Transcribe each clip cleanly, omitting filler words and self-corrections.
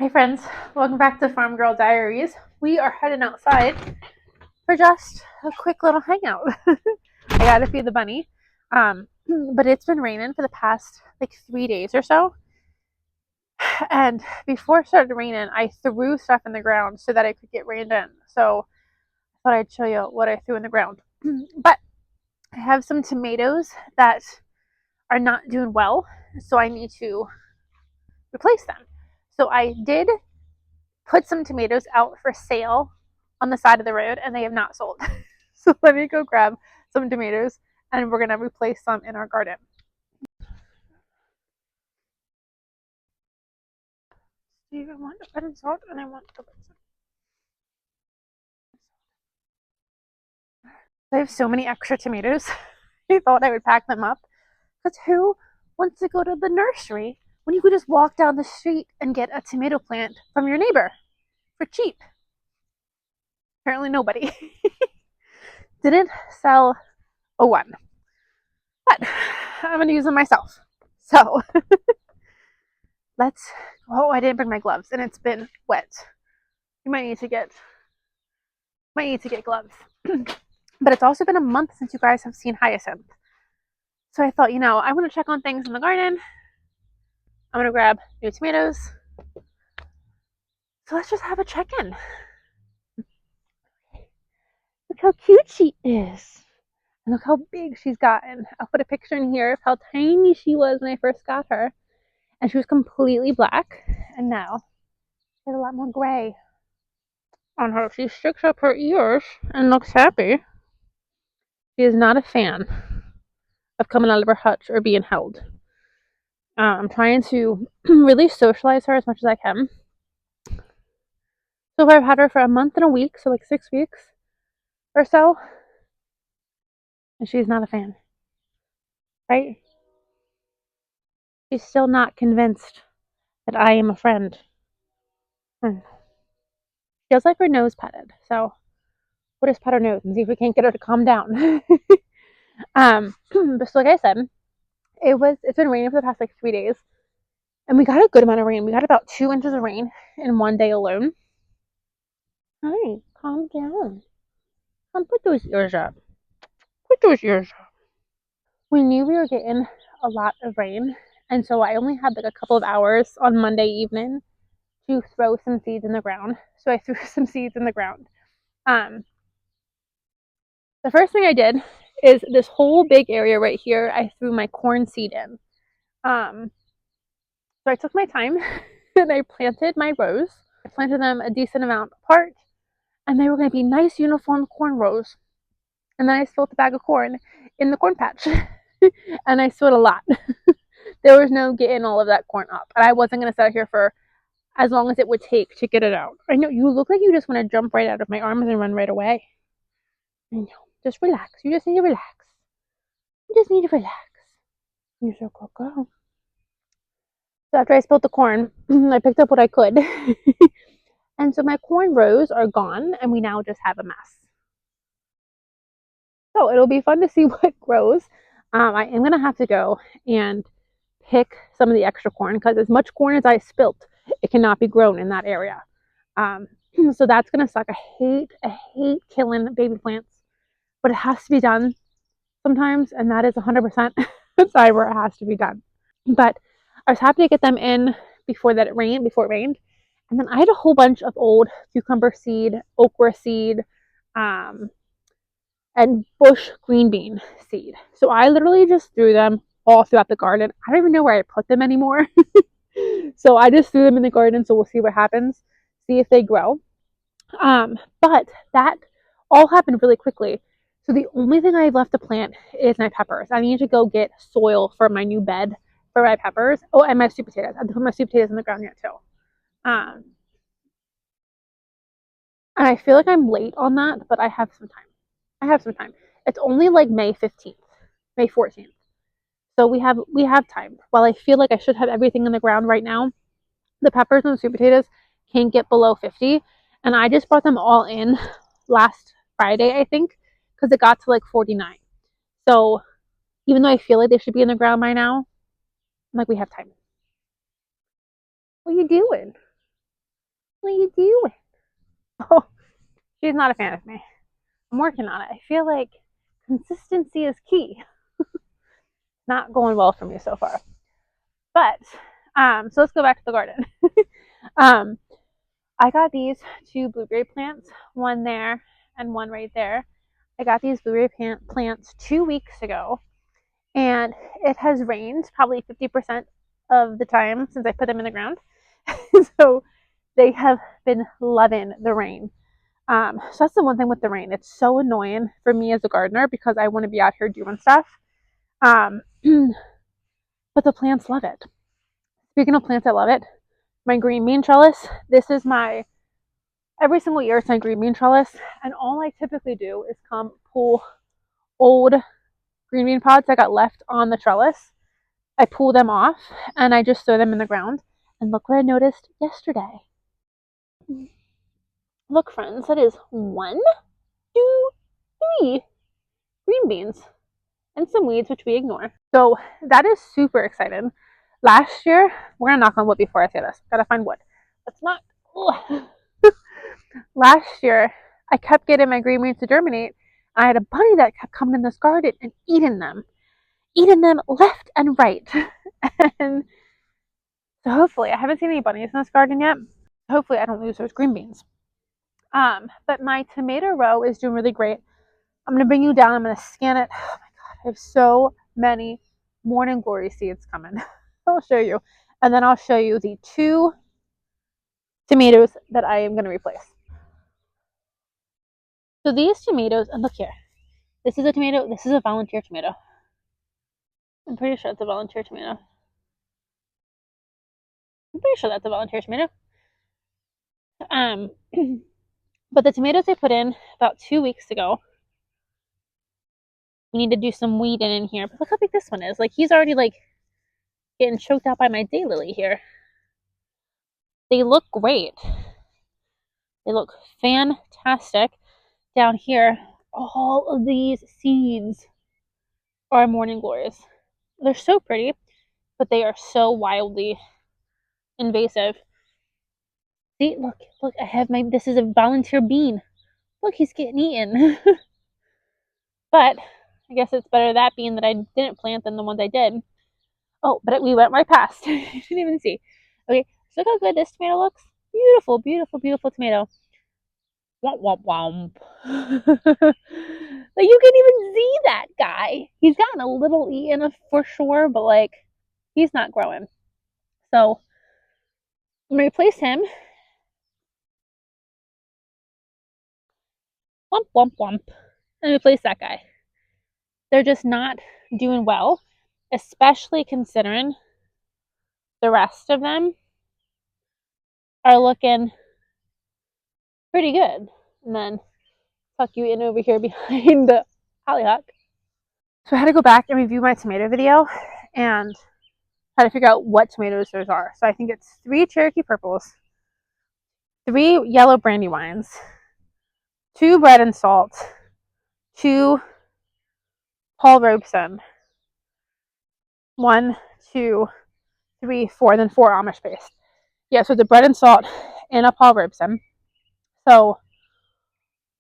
Hey friends, welcome back to Farm Girl Diaries. We are heading outside for just a quick little hangout. I gotta feed the bunny. But it's been raining for the past like 3 days or so. And before it started raining, I threw stuff in the ground so that it could get rained in. So I thought I'd show you what I threw in the ground. But I have some tomatoes that are not doing well, so I need to replace them. So I did put some tomatoes out for sale on the side of the road and they have not sold. So let me go grab some tomatoes and we're going to replace some in our garden. I want red and salt and I want the I have so many extra tomatoes. I thought I would pack them up because who wants to go to the nursery when you could just walk down the street and get a tomato plant from your neighbor for cheap? Apparently nobody. Didn't sell a one, but I'm going to use them myself. So let's, oh, I didn't bring my gloves and it's been wet. You might need to get gloves. But it's also been a month since you guys have seen Hyacinth. So I thought, I want to check on things in the garden. I'm going to grab new tomatoes. So let's just have a check-in. Look how cute she is. And look how big she's gotten. I'll put a picture in here of how tiny she was when I first got her. And she was completely black. And now she has a lot more gray on her. She sticks up her ears and looks happy. She is not a fan of coming out of her hutch or being held. I'm trying to really socialize her as much as I can. So far, I've had her for a month and a week, so like 6 weeks or so, and she's not a fan, right? She's still not convinced that I am a friend. She does like her nose petted, so we'll just pet her nose and see if we can't get her to calm down. But so like I said, it's been raining for the past like 3 days, and we got a good amount of rain. We got about 2 inches of rain in one day alone. Hi, calm down. Come put those ears up. Put those ears up. We knew we were getting a lot of rain, and so I only had like a couple of hours on Monday evening to throw some seeds in the ground. So I threw some seeds in the ground. The first thing I did is this whole big area right here, I threw my corn seed in. So I took my time and I planted my rows. I planted them a decent amount apart, and they were going to be nice uniform corn rows. And then I spilled a bag of corn in the corn patch, and I spilled a lot. There was no getting all of that corn up, and I wasn't going to sit here for as long as it would take to get it out. I know you look like you just want to jump right out of my arms and run right away. I know. Just relax. You just need to relax. You just need to relax. You're so good girl. So after I spilled the corn, I picked up what I could. And so my corn rows are gone, and we now just have a mess. So it'll be fun to see what grows. I am going to have to go and pick some of the extra corn because as much corn as I spilt, it cannot be grown in that area. So that's going to suck. I hate killing baby plants, but it has to be done sometimes, and that is 100% the time where it has to be done. But I was happy to get them in before it rained. And then I had a whole bunch of old cucumber seed, okra seed, and bush green bean seed. So I literally just threw them all throughout the garden. I don't even know where I put them anymore. So I just threw them in the garden, so we'll see what happens, see if they grow. But that all happened really quickly. So the only thing I have left to plant is my peppers. I need to go get soil for my new bed for my peppers. Oh, and my sweet potatoes. I have to put my sweet potatoes in the ground yet too. And I feel like I'm late on that, but I have some time. It's only like May 15th, May 14th. So we have time. While I feel like I should have everything in the ground right now, the peppers and the sweet potatoes can't get below 50. And I just brought them all in last Friday, I think, because it got to like 49. So even though I feel like they should be in the ground by now, I'm like, we have time. What are you doing? What are you doing? Oh, she's not a fan of me. I'm working on it. I feel like consistency is key. Not going well for me so far. But so let's go back to the garden. um, I got these two blueberry plants, one there and one right there. I got these blueberry plants 2 weeks ago, and it has rained probably 50% of the time since I put them in the ground. So they have been loving the rain. So that's the one thing with the rain. It's so annoying for me as a gardener because I want to be out here doing stuff. Um, but the plants love it. Speaking of plants that love it, my green bean trellis. This is my every single year it's my green bean trellis, and all I typically do is come pull old green bean pods that got left on the trellis. I pull them off and I just throw them in the ground. And look what I noticed yesterday. Look, friends, that is 1, 2, 3 green beans and some weeds, which we ignore. So that is super exciting. Last year, we're gonna knock on wood before I say this. Gotta find wood. Let's not. Last year, I kept getting my green beans to germinate. I had a bunny that kept coming in this garden and eating them left and right. And so hopefully, I haven't seen any bunnies in this garden yet. Hopefully, I don't lose those green beans. But my tomato row is doing really great. I'm gonna bring you down. I'm gonna scan it. Oh my god, I have so many morning glory seeds coming. I'll show you, and then I'll show you the 2 tomatoes that I am gonna replace. So these tomatoes, and look here, this is a tomato. This is a volunteer tomato. I'm pretty sure it's a volunteer tomato. I'm pretty sure that's a volunteer tomato. But the tomatoes I put in about 2 weeks ago. We need to do some weeding in here. But look how big this one is. Like, he's already like getting choked out by my daylily here. They look great. They look fantastic. Down here, all of these seeds are morning glories. They're so pretty, but they are so wildly invasive. See, look, I have this is a volunteer bean. Look, he's getting eaten. But I guess it's better that bean that I didn't plant than the ones I did. Oh, but we went right past. You didn't even see. Okay, so look how good this tomato looks. Beautiful, beautiful, beautiful tomato. Womp, womp, womp. Like, you can even see that guy. He's gotten a little eaten for sure, but like, he's not growing. So I'm gonna replace him. Womp, womp, womp. And replace that guy. They're just not doing well, especially considering the rest of them are looking pretty good. And then tuck you in over here behind the hollyhock. So I had to go back and review my tomato video and try to figure out what tomatoes those are. So I think it's 3 Cherokee purples, 3 yellow brandywines, 2 bread and salt, 2 Paul Robeson, 1, 2, 3, 4, then 4 Amish based. Yeah, so the bread and salt and a Paul Robeson. So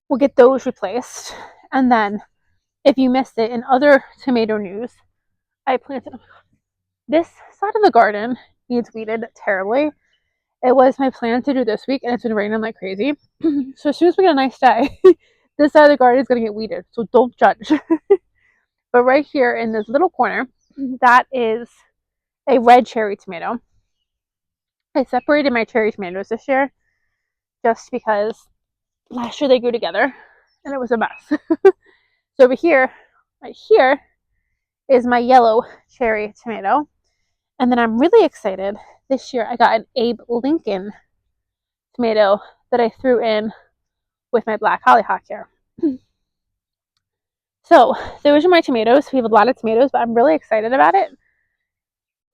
we'll get those replaced. And then if you missed it, in other tomato news, I planted this side of the garden needs weeded terribly. It was my plan to do this week, and it's been raining like crazy. So as soon as we get a nice day, this side of the garden is going to get weeded. So don't judge. But right here in this little corner, that is a red cherry tomato. I separated my cherry tomatoes this year just because last year they grew together and it was a mess. So over here, right here, is my yellow cherry tomato. And then I'm really excited. This year I got an Abe Lincoln tomato that I threw in with my black hollyhock here. So those are my tomatoes. We have a lot of tomatoes, but I'm really excited about it.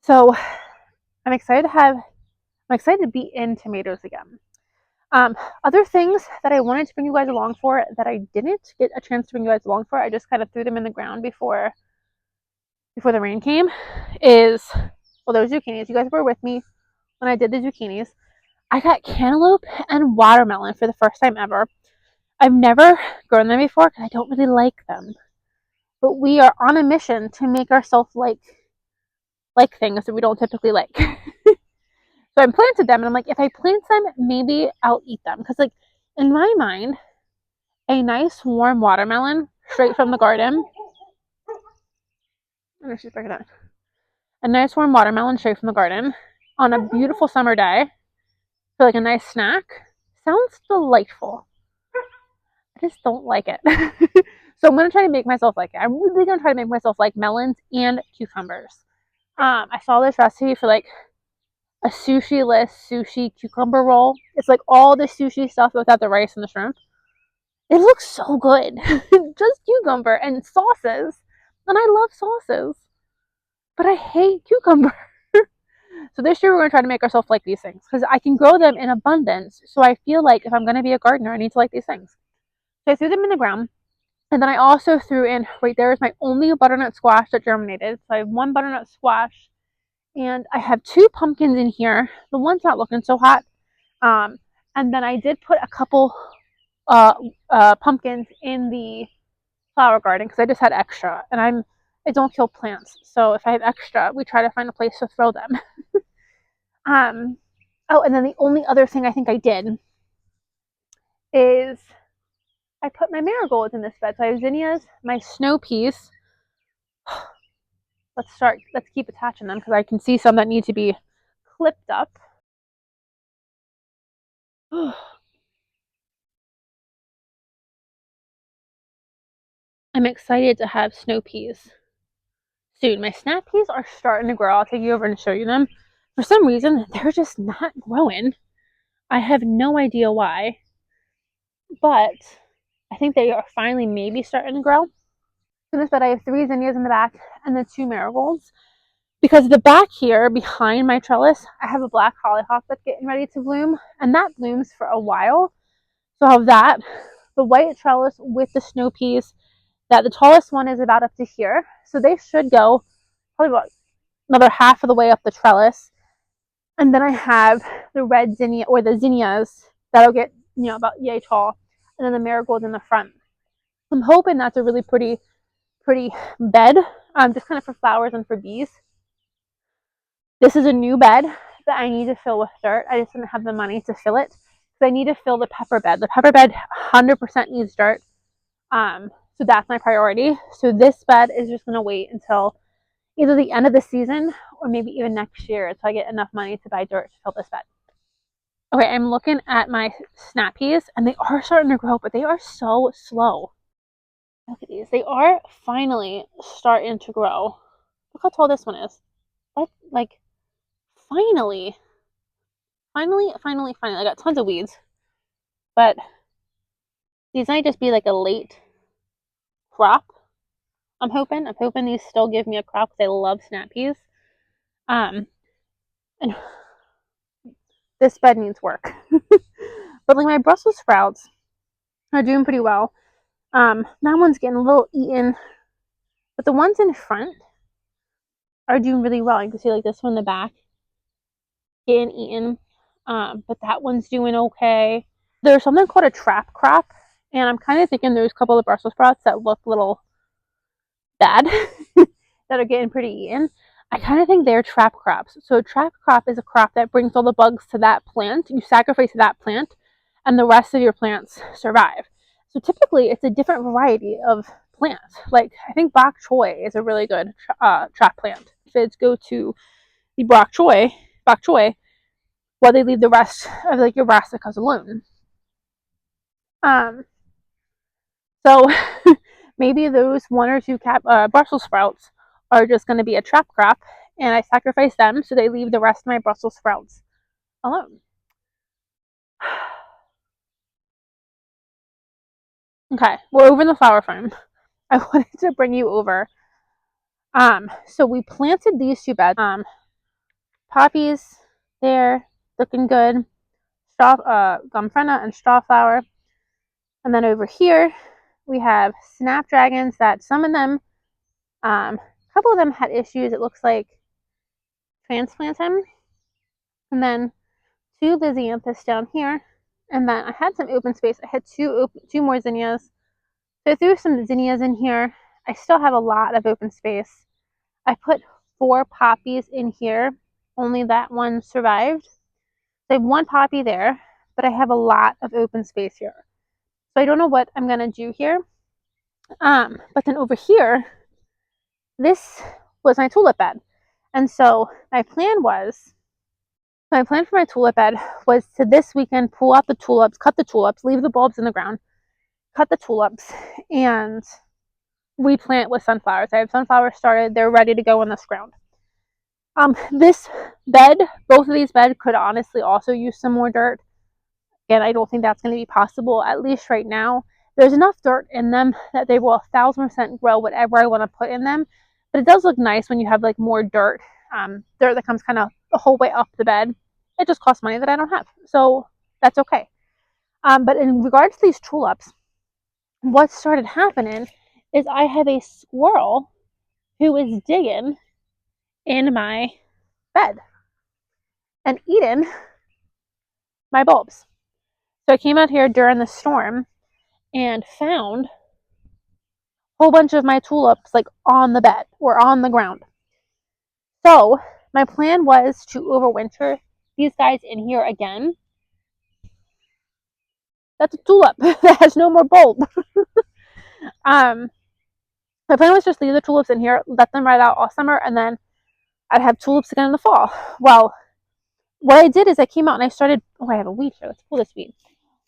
So I'm excited to be in tomatoes again. Other things that I wanted to bring you guys along for that I didn't get a chance to bring you guys along for, I just kind of threw them in the ground before the rain came, is, well, those zucchinis. You guys were with me when I did the zucchinis. I got cantaloupe and watermelon for the first time ever. I've never grown them before because I don't really like them. But we are on a mission to make ourselves like things that we don't typically like. So I planted them, and I'm like, if I plant them, maybe I'll eat them. Because, like, in my mind, a nice warm watermelon straight from the garden. Oh, she's breaking it. A nice warm watermelon straight from the garden on a beautiful summer day for like a nice snack sounds delightful. I just don't like it. So I'm gonna try to make myself like it. I'm really gonna try to make myself like melons and cucumbers. I saw this recipe for like a sushi-less sushi cucumber roll. It's like all the sushi stuff without the rice and the shrimp. It looks so good. Just cucumber and sauces. And I love sauces. But I hate cucumber. So this year we're going to try to make ourselves like these things. Because I can grow them in abundance. So I feel like if I'm going to be a gardener, I need to like these things. So I threw them in the ground. And then I also threw in, right there is my only butternut squash that germinated. So I have one butternut squash. And I have 2 pumpkins in here. The one's not looking so hot. And then I did put a couple pumpkins in the flower garden because I just had extra. And I don't kill plants. So if I have extra, we try to find a place to throw them. Oh, and then the only other thing I think I did is I put my marigolds in this bed. So I have zinnias, my snow peas. Let's keep attaching them because I can see some that need to be clipped up. I'm excited to have snow peas soon. My snap peas are starting to grow. I'll take you over and show you them. For some reason, they're just not growing. I have no idea why, but I think they are finally maybe starting to grow. In this bed, I have 3 zinnias in the back and then 2 marigolds. Because the back here, behind my trellis, I have a black hollyhock that's getting ready to bloom, and that blooms for a while. So I have that, the white trellis with the snow peas, that the tallest one is about up to here. So they should go probably about another half of the way up the trellis. And then I have the red zinnia, or the zinnias, that'll get, about yay tall. And then the marigolds in the front. I'm hoping that's a really pretty bed, just kind of for flowers and for bees. This is a new bed that I need to fill with dirt. I just didn't have the money to fill it. So I need to fill the pepper bed. The pepper bed 100% needs dirt. So that's my priority. So this bed is just going to wait until either the end of the season or maybe even next year until I get enough money to buy dirt to fill this bed. Okay, I'm looking at my snap peas and they are starting to grow, but they are so slow. Look at these. They are finally starting to grow. Look how tall this one is. That's like finally. I got tons of weeds, but these might just be like a late crop. I'm hoping these still give me a crop because I love snap peas. And this bed needs work. But like my Brussels sprouts are doing pretty well. That one's getting a little eaten, but the ones in front are doing really well. You can see like this one in the back getting eaten. But that one's doing okay. There's something called a trap crop, and I'm kind of thinking there's a couple of Brussels sprouts that look a little bad that are getting pretty eaten. I kind of think they're trap crops. So a trap crop is a crop that brings all the bugs to that plant. You sacrifice that plant, and the rest of your plants survive. So typically, it's a different variety of plants. Like I think bok choy is a really good trap plant. Aphids go to the bok choy, while they leave the rest of like your brassicas alone. So maybe those 1 or 2 Brussels sprouts are just going to be a trap crop, and I sacrifice them so they leave the rest of my Brussels sprouts alone. Okay, we're over in the flower farm. I wanted to bring you over. So we planted these 2 beds. Poppies there, looking good. Gomphrena and strawflower. And then over here, we have snapdragons that some of them, a couple of them had issues. It looks like transplanting. And then 2 Lisianthus down here, and then I had some open space. I had two more zinnias. So I threw some zinnias in here. I still have a lot of open space. I put 4 poppies in here. Only that one survived. So I have 1 poppy there, but I have a lot of open space here. So I don't know what I'm gonna do here. But then over here, this was my tulip bed. And so my plan for my tulip bed was to this weekend pull out the tulips, cut the tulips, leave the bulbs in the ground, cut the tulips, and replant with sunflowers. I have sunflowers started, they're ready to go in this ground. This bed, both of these beds could honestly also use some more dirt. And I don't think that's going to be possible, at least right now. There's enough dirt in them that they will 1000% grow whatever I want to put in them. But it does look nice when you have like more dirt, dirt that comes kind of the whole way up the bed. It just costs money that I don't have, so that's okay. But in regards to these tulips, what started happening is I have a squirrel who is digging in my bed and eating my bulbs. So I came out here during the storm and found a whole bunch of my tulips like on the bed or on the ground. So my plan was to overwinter these guys in here again. That's a tulip that has no more bulb. My plan was just leave the tulips in here, let them ride out all summer, and then I'd have tulips again in the fall. Well, what I did is I came out and I started, I have a weed here, let's pull this weed.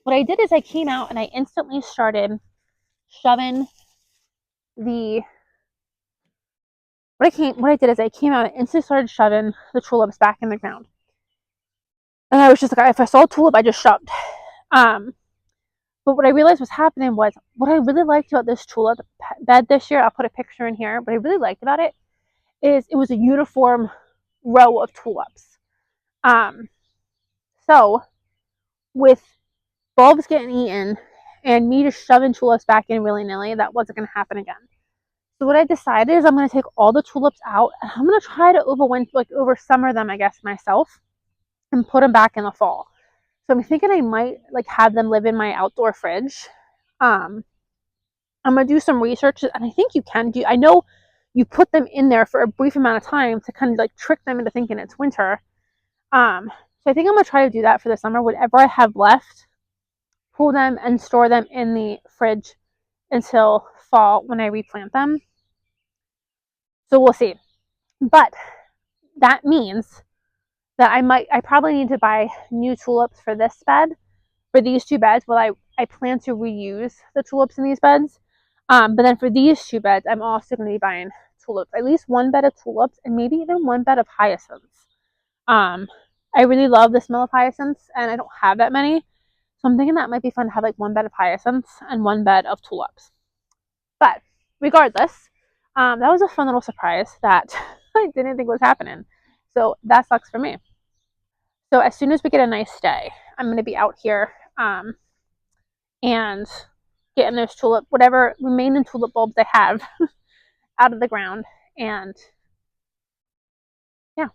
What I did is I came out and I instantly started shoving the, what I did is I came out and instantly started shoving the tulips back in the ground. And I was just like, if I saw a tulip, I just shoved. But what I realized was happening was, what I really liked about this tulip bed this year, I'll put a picture in here, what I really liked about it is it was a uniform row of tulips. So with bulbs getting eaten and me just shoving tulips back in willy-nilly, that wasn't going to happen again. So what I decided is I'm going to take all the tulips out and I'm going to try to over summer them, I guess, myself, and put them back in the fall. So I'm thinking I might like have them live in my outdoor fridge. I'm going to do some research, and I think you can do, I know you put them in there for a brief amount of time to kind of like trick them into thinking it's winter. So I think I'm going to try to do that for the summer. Whatever I have left, pull them and store them in the fridge until fall when I replant them. So we'll see. But that means that I probably need to buy new tulips for this bed, for these 2 beds. Well, I plan to reuse the tulips in these beds. But then for these 2 beds, I'm also going to be buying tulips, at least 1 bed of tulips and maybe even 1 bed of hyacinths. I really love the smell of hyacinths and I don't have that many. So I'm thinking that might be fun to have like 1 bed of hyacinths and 1 bed of tulips. But regardless, that was a fun little surprise that I didn't think was happening. So that sucks for me. So as soon as we get a nice day, I'm going to be out here and getting those whatever remaining tulip bulbs I have out of the ground. And yeah.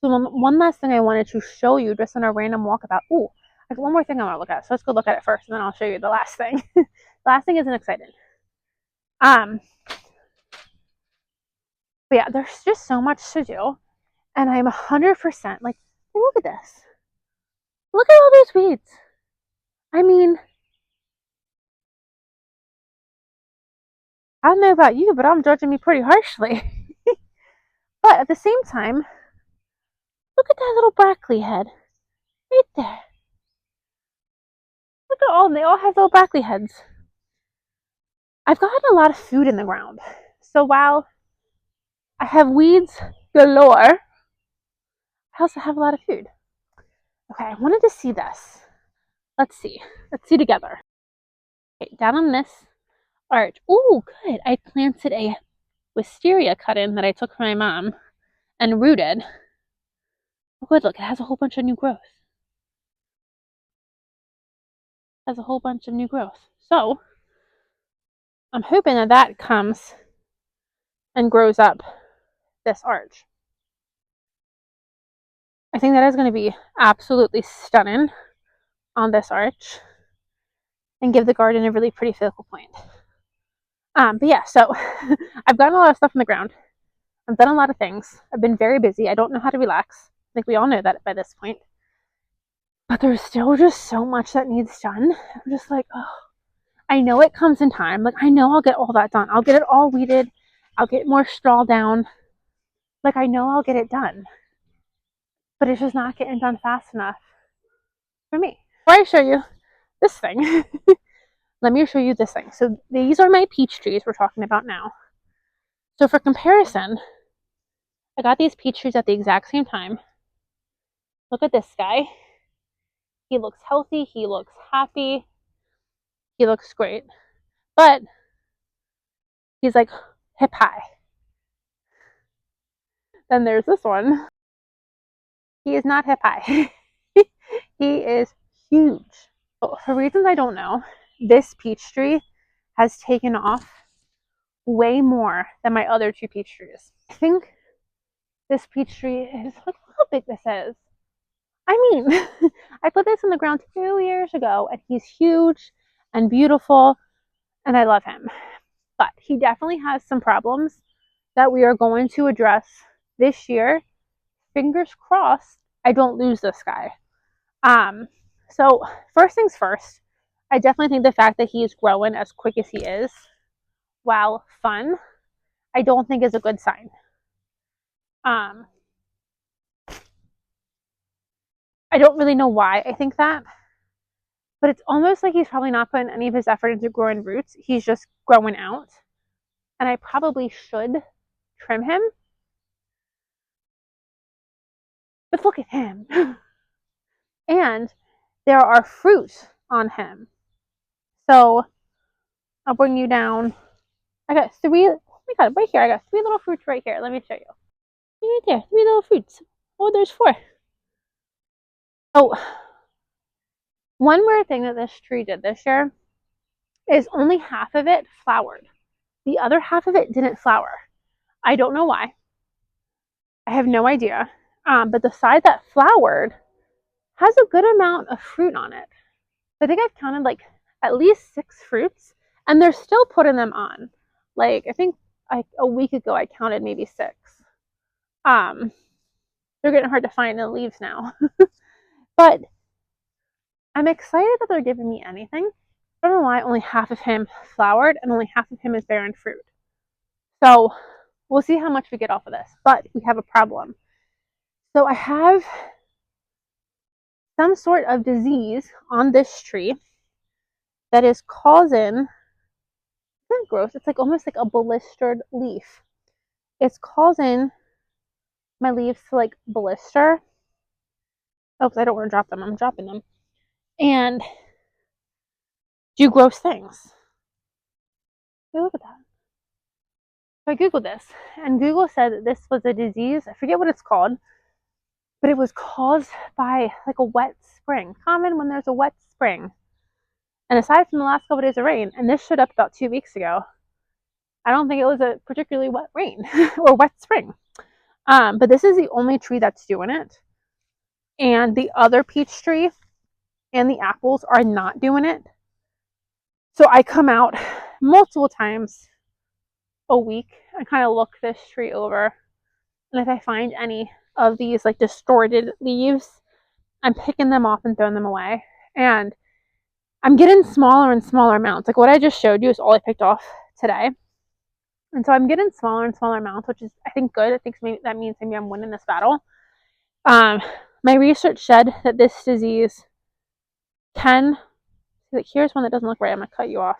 So one last thing I wanted to show you just on a random walkabout. Oh, there's one more thing I want to look at. So let's go look at it first and then I'll show you the last thing. The last thing isn't exciting. But yeah, there's just so much to do. And I'm 100% like, look at this. Look at all these weeds. I mean, I don't know about you, but I'm judging me pretty harshly. But at the same time, look at that little broccoli head. Right there. Look at all, they all have little broccoli heads. I've gotten a lot of food in the ground. So while I have weeds galore, I also have a lot of food. Okay, I wanted to see this. Let's see. Let's see together. Okay, down on this arch. Oh, good. I planted a wisteria cut-in that I took from my mom and rooted. Oh, good. Look, it has a whole bunch of new growth. It has a whole bunch of new growth. So, I'm hoping that that comes and grows up this arch. I think that is going to be absolutely stunning on this arch and give the garden a really pretty focal point. But yeah, so I've gotten a lot of stuff on the ground. I've done a lot of things. I've been very busy. I don't know how to relax. I think we all know that by this point. But there's still just so much that needs done. I'm just like, oh, I know it comes in time. Like, I know I'll get all that done. I'll get it all weeded. I'll get more straw down. Like, I know I'll get it done. But it's just not getting done fast enough for me. Before I show you this thing, let me show you this thing. So these are my peach trees we're talking about now. So for comparison, I got these peach trees at the exact same time. Look at this guy. He looks healthy. He looks happy. He looks great. But he's like hip high. Then there's this one. He is not hip high. He is huge. For reasons I don't know, this peach tree has taken off way more than my other two peach trees. I think this peach tree is, look how big this is. I mean, I put this in the ground 2 years ago and he's huge and beautiful and I love him. But he definitely has some problems that we are going to address this year. Fingers crossed I don't lose this guy. So first things first, I definitely think the fact that he is growing as quick as he is, while fun, I don't think is a good sign. I don't really know why I think that, but it's almost like he's probably not putting any of his effort into growing roots. He's just growing out, and I probably should trim him. But look at him. And there are fruit on him. So I'll bring you down. I got three, oh my God, right here. I got 3 little fruits right here. Let me show you. Right there, 3 little fruits. Oh, there's 4. Oh, one weird thing that this tree did this year is only half of it flowered. The other half of it didn't flower. I don't know why. I have no idea. But the side that flowered has a good amount of fruit on it. I think I've counted like at least 6 fruits, and they're still putting them on. Like I think a week ago I counted maybe 6. They're getting hard to find in the leaves now. But I'm excited that they're giving me anything. I don't know why only half of him flowered and only half of him is bearing fruit. So we'll see how much we get off of this. But we have a problem. So I have some sort of disease on this tree that is causing, isn't that gross? It's like almost like a blistered leaf. It's causing my leaves to like blister. Oh, I don't want to drop them. I'm dropping them. And do gross things. Hey, look at that. So I Googled this, and Google said that this was a disease. I forget what it's called, but it was caused by like a wet spring. Common when there's a wet spring. And aside from the last couple of days of rain, and this showed up about 2 weeks ago, I don't think it was a particularly wet rain or wet spring. But this is the only tree that's doing it. And the other peach tree and the apples are not doing it. So I come out multiple times a week and kind of look this tree over. And if I find any of these like distorted leaves, I'm picking them off and throwing them away. And I'm getting smaller and smaller amounts. Like what I just showed you is all I picked off today. And so I'm getting smaller and smaller amounts, which is, I think, good. I think maybe that means maybe I'm winning this battle. My research said that this disease can, like here's one that doesn't look right. I'm going to cut you off.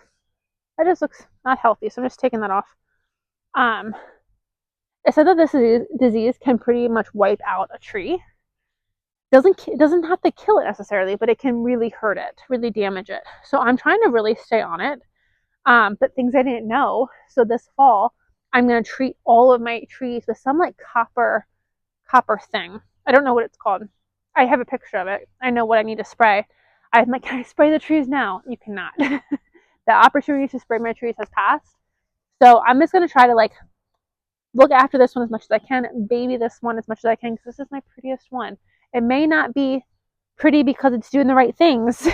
That just looks not healthy, so I'm just taking that off. It said that this disease can pretty much wipe out a tree. It doesn't have to kill it necessarily, but it can really hurt it, really damage it. So I'm trying to really stay on it. But things I didn't know. So this fall, I'm going to treat all of my trees with some like copper thing. I don't know what it's called. I have a picture of it. I know what I need to spray. I'm like, can I spray the trees now? You cannot. The opportunity to spray my trees has passed. So I'm just going to try to like look after this one as much as I can, baby this one as much as I can, because this is my prettiest one. It may not be pretty because it's doing the right things,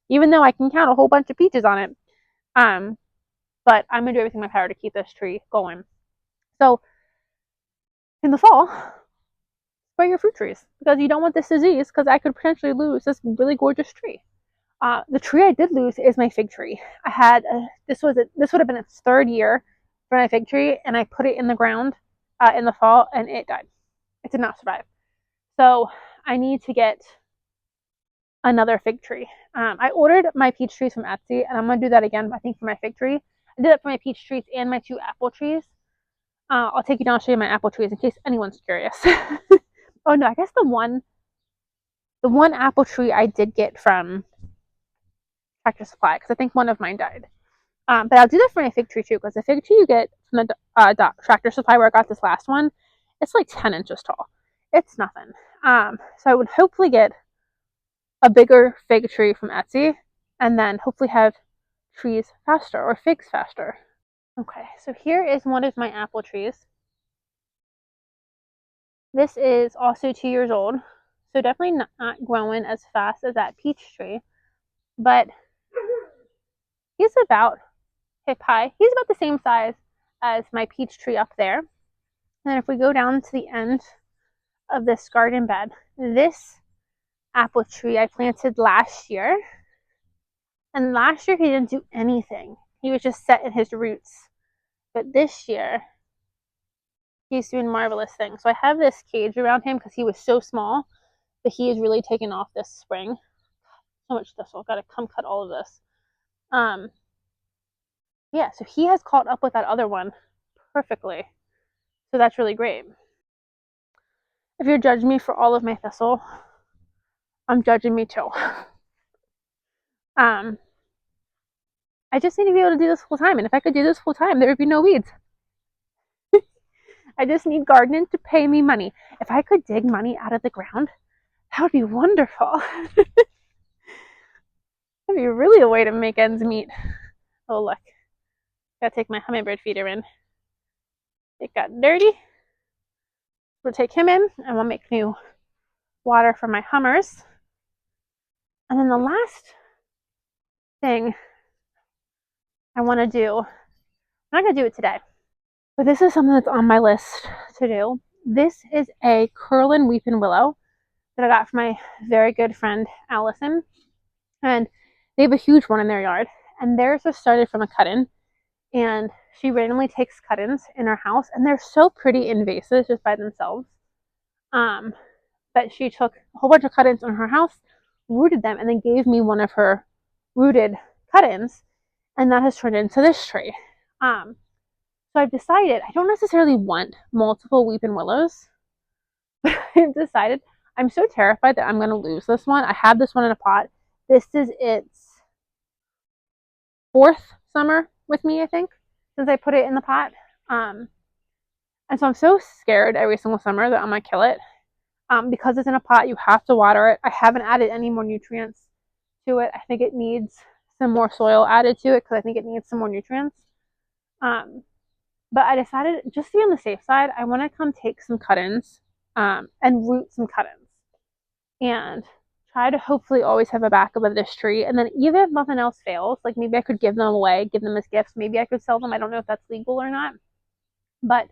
even though I can count a whole bunch of peaches on it. But I'm going to do everything in my power to keep this tree going. So in the fall, spray your fruit trees because you don't want this disease, because I could potentially lose this really gorgeous tree. The tree I did lose is my fig tree. I had this would have been its 3rd year for my fig tree, and I put it in the ground in the fall, and it died. It did not survive. So I need to get another fig tree. I ordered my peach trees from Etsy, and I'm gonna do that again. I think for my fig tree, I did it for my peach trees and my 2 apple trees. I'll take you down and show you my apple trees in case anyone's curious. Oh no, I guess the one apple tree I did get from Tractor Supply, because I think one of mine died. But I'll do that for my fig tree too, because the fig tree you get from the Tractor Supply where I got this last one, it's like 10 inches tall. It's nothing. So I would hopefully get a bigger fig tree from Etsy, and then hopefully have trees faster, or figs faster. Okay, so here is one of my apple trees. This is also 2 years old, so definitely not growing as fast as that peach tree, but he's about hip high. He's about the same size as my peach tree up there. And then if we go down to the end of this garden bed, this apple tree I planted last year, and last year he didn't do anything. He was just set in his roots. But this year, he's doing marvelous things. So I have this cage around him because he was so small, but he has really taken off this spring. So much thistle. Got to come cut all of this. Yeah, so he has caught up with that other one perfectly. So that's really great. If you're judging me for all of my thistle, I'm judging me too. I just need to be able to do this full time. And if I could do this full time, there would be no weeds. I just need gardening to pay me money. If I could dig money out of the ground, that would be wonderful. That'd be really a way to make ends meet. Oh, look. Gotta take my hummingbird feeder in. It got dirty. We'll take him in, and we'll make new water for my hummers. And then the last thing I want to do, I'm not going to do it today, but this is something that's on my list to do. This is a Curlin Weeping Willow that I got from my very good friend Allison, and they have a huge one in their yard, and theirs was started from a cut-in, and she randomly takes cut-ins in her house, and they're so pretty in vases just by themselves. But she took a whole bunch of cut-ins in her house, rooted them, and then gave me one of her rooted cut-ins, and that has turned into this tree. So I've decided I don't necessarily want multiple weeping willows, but I've decided I'm so terrified that I'm going to lose this one. I have this one in a pot. This is its 4th summer with me, I think, since I put it in the pot. And so I'm so scared every single summer that I'm going to kill it. Because it's in a pot, you have to water it. I haven't added any more nutrients to it. I think it needs some more soil added to it because I think it needs some more nutrients. But I decided, just to be on the safe side, I want to come take some cut-ins and root some cut-ins and try to hopefully always have a backup of this tree. And then even if nothing else fails, like maybe I could give them away, give them as gifts. Maybe I could sell them. I don't know if that's legal or not. But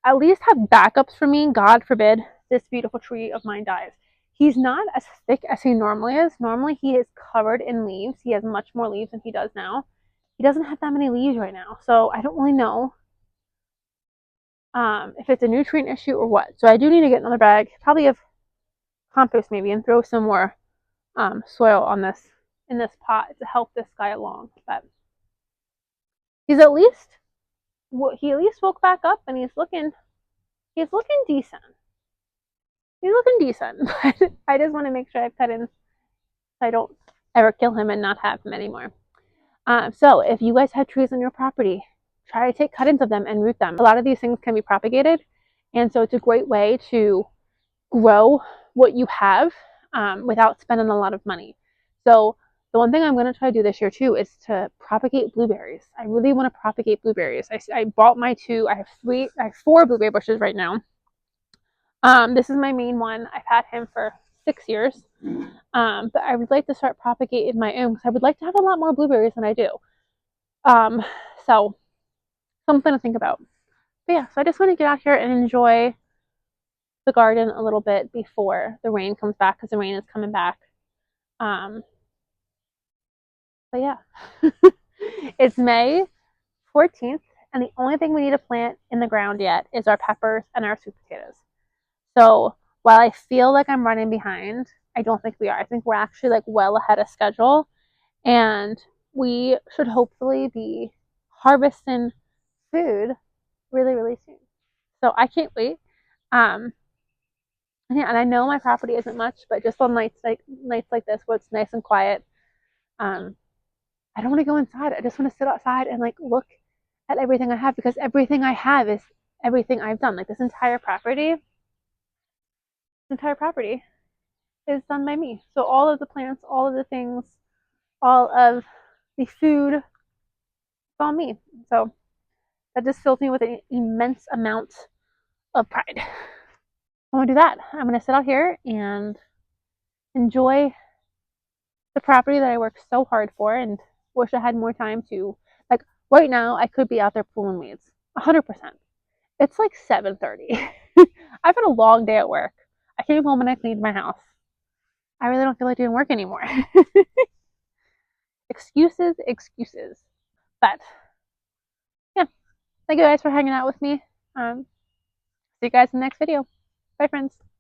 at least have backups for me. God forbid this beautiful tree of mine dies. He's not as thick as he normally is. Normally he is covered in leaves. He has much more leaves than he does now. He doesn't have that many leaves right now. So I don't really know if it's a nutrient issue or what. So I do need to get another bag, probably of compost maybe, and throw some more soil on this in this pot to help this guy along. But he at least woke back up, and he's looking decent. He's looking decent, but I just want to make sure I've cut in so I don't ever kill him and not have him anymore. So if you guys have trees on your property, try to take cut-ins of them and root them. A lot of these things can be propagated, and so it's a great way to grow what you have without spending a lot of money. So the one thing I'm going to try to do this year too is to propagate blueberries. I really want to propagate blueberries. I bought my 2. I have 4 blueberry bushes right now. This is my main one. I've had him for 6 years. But I would like to start propagating my own because I would like to have a lot more blueberries than I do. Um, so something to think about. But yeah, so I just want to get out here and enjoy the garden a little bit before the rain comes back because the rain is coming back. Um, but yeah, it's May 14th, and the only thing we need to plant in the ground yet is our peppers and our sweet potatoes. So while I feel like I'm running behind, I don't think we are. I think we're actually like well ahead of schedule, and we should hopefully be harvesting food really, really soon. So I can't wait. Um, and yeah, and I know my property isn't much, but just on nights like this where it's nice and quiet, um, I don't want to go inside. I just want to sit outside and like look at everything I have because everything I have is everything I've done. Like this entire property is done by me. So all of the plants, all of the things, all of the food, it's all me. So that just fills me with an immense amount of pride. I'm gonna do that. I'm gonna sit out here and enjoy the property that I worked so hard for and wish I had more time to. Like right now, I could be out there pulling weeds, 100%. It's like 7:30. I've had a long day at work. I came home and I cleaned my house. I really don't feel like doing work anymore. Excuses, excuses. But yeah, thank you guys for hanging out with me. See you guys in the next video. Bye, friends.